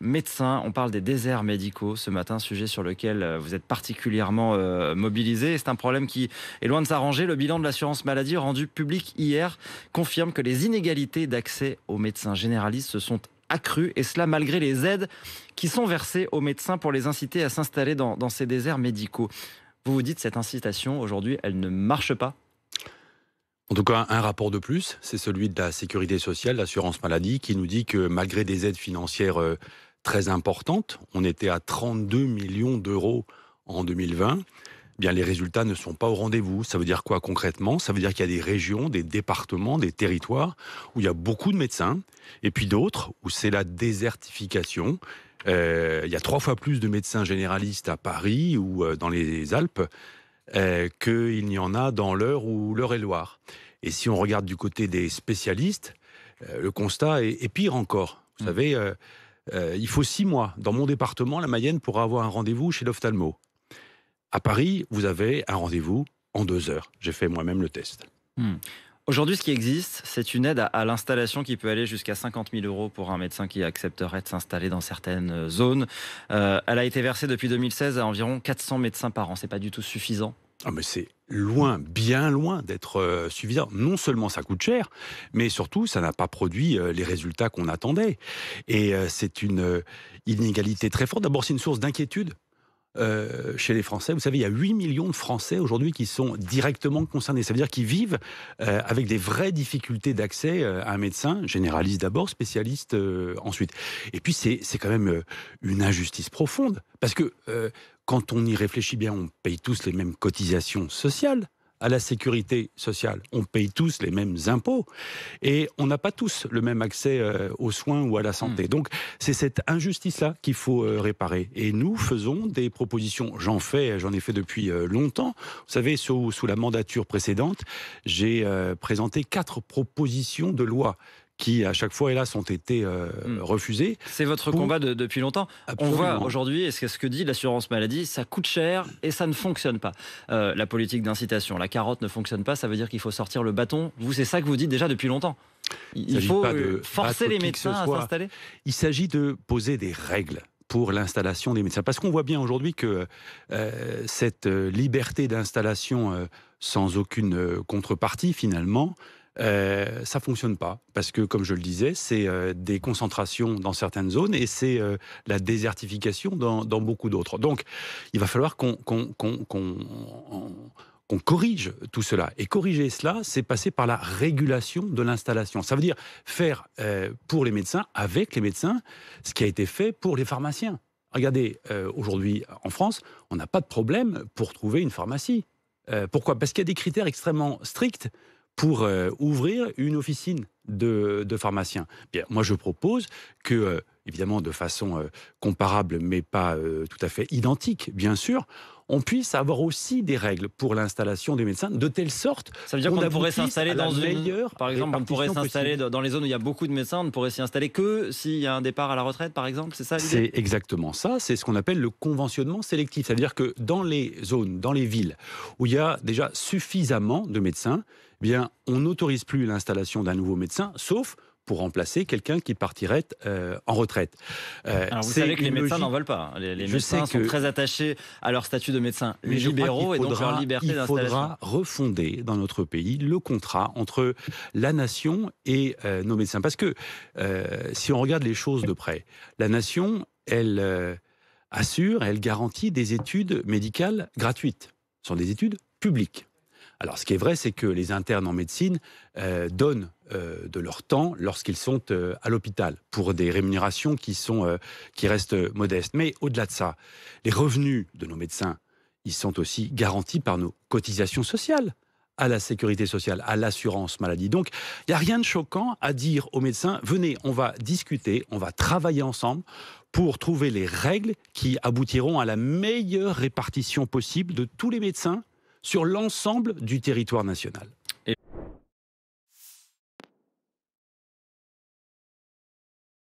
médecins. On parle des déserts médicaux ce matin, sujet sur lequel vous êtes particulièrement mobilisés. C'est un problème qui est loin de s'arranger. Le bilan de l'assurance maladie rendu public hier confirme que les inégalités d'accès aux médecins généralistes se sont accrues, et cela malgré les aides qui sont versées aux médecins pour les inciter à s'installer dans ces déserts médicaux. Vous vous dites, cette incitation, aujourd'hui, elle ne marche pas? En tout cas, un rapport de plus, c'est celui de la sécurité sociale, l'assurance maladie, qui nous dit que malgré des aides financières très importantes, on était à 32 millions d'euros en 2020, bien les résultats ne sont pas au rendez-vous. Ça veut dire quoi concrètement? Ça veut dire qu'il y a des régions, des départements, des territoires où il y a beaucoup de médecins, et puis d'autres où c'est la désertification. Il y a 3 fois plus de médecins généralistes à Paris ou dans les Alpes qu'il n'y en a dans l'Eure ou l'Eure-et-Loire. Et si on regarde du côté des spécialistes, le constat est pire encore. Vous savez, il faut 6 mois dans mon département, la Mayenne, pour avoir un rendez-vous chez l'ophtalmo. À Paris, vous avez un rendez-vous en 2 heures. J'ai fait moi-même le test. Aujourd'hui, ce qui existe, c'est une aide à l'installation qui peut aller jusqu'à 50 000 € pour un médecin qui accepterait de s'installer dans certaines zones. Elle a été versée depuis 2016 à environ 400 médecins par an. C'est pas du tout suffisant. Ah mais c'est loin, bien loin d'être suffisant. Non seulement ça coûte cher, mais surtout ça n'a pas produit les résultats qu'on attendait. Et c'est une inégalité très forte. D'abord, c'est une source d'inquiétude chez les Français. Vous savez, il y a 8 millions de Français aujourd'hui qui sont directement concernés. Ça veut dire qu'ils vivent avec des vraies difficultés d'accès à un médecin, généraliste d'abord, spécialiste ensuite. Et puis c'est quand même une injustice profonde. Parce que quand on y réfléchit bien, on paye tous les mêmes cotisations sociales à la sécurité sociale. On paye tous les mêmes impôts et on n'a pas tous le même accès aux soins ou à la santé. Donc c'est cette injustice-là qu'il faut réparer. Et nous faisons des propositions. J'en ai fait depuis longtemps. Vous savez, sous la mandature précédente, j'ai présenté 4 propositions de loi qui, à chaque fois, hélas, ont été refusées. C'est votre combat depuis longtemps. Absolument. On voit aujourd'hui, et c'est ce que dit l'assurance maladie, ça coûte cher et ça ne fonctionne pas. La politique d'incitation, la carotte ne fonctionne pas, ça veut dire qu'il faut sortir le bâton. Vous, c'est ça que vous dites déjà depuis longtemps. Il faut forcer les médecins à s'installer. Il s'agit de poser des règles pour l'installation des médecins. Parce qu'on voit bien aujourd'hui que cette liberté d'installation sans aucune contrepartie, finalement, ça fonctionne pas parce que, comme je le disais, c'est des concentrations dans certaines zones et c'est la désertification dans beaucoup d'autres. Donc, il va falloir qu'on corrige tout cela. Et corriger cela, c'est passer par la régulation de l'installation. Ça veut dire faire pour les médecins, avec les médecins, ce qui a été fait pour les pharmaciens. Regardez, aujourd'hui en France, on n'a pas de problème pour trouver une pharmacie. Pourquoi? Parce qu'il y a des critères extrêmement stricts pour ouvrir une officine de pharmacien. Bien, moi, je propose que, évidemment, de façon comparable, mais pas tout à fait identique, bien sûr, on puisse avoir aussi des règles pour l'installation des médecins, de telle sorte... Ça veut dire qu'on pourrait s'installer dans par exemple, on pourrait s'installer dans les zones où il y a beaucoup de médecins, on ne pourrait s'y installer que s'il y a un départ à la retraite, par exemple, c'est ça l'idée? C'est exactement ça, c'est ce qu'on appelle le conventionnement sélectif. C'est-à-dire que dans les zones, dans les villes, où il y a déjà suffisamment de médecins, eh bien, on n'autorise plus l'installation d'un nouveau médecin, sauf pour remplacer quelqu'un qui partirait en retraite. Alors vous savez que les médecins n'en veulent pas. Les médecins sont très attachés à leur statut de médecin libéraux et donc leur liberté d'installation. Il faudra refonder dans notre pays le contrat entre la nation et nos médecins. Parce que si on regarde les choses de près, la nation, elle assure, elle garantit des études médicales gratuites. Ce sont des études publiques. Alors, ce qui est vrai, c'est que les internes en médecine donnent de leur temps lorsqu'ils sont à l'hôpital pour des rémunérations qui restent modestes. Mais au-delà de ça, les revenus de nos médecins, ils sont aussi garantis par nos cotisations sociales à la sécurité sociale, à l'assurance maladie. Donc, il n'y a rien de choquant à dire aux médecins, venez, on va discuter, on va travailler ensemble pour trouver les règles qui aboutiront à la meilleure répartition possible de tous les médecins sur l'ensemble du territoire national.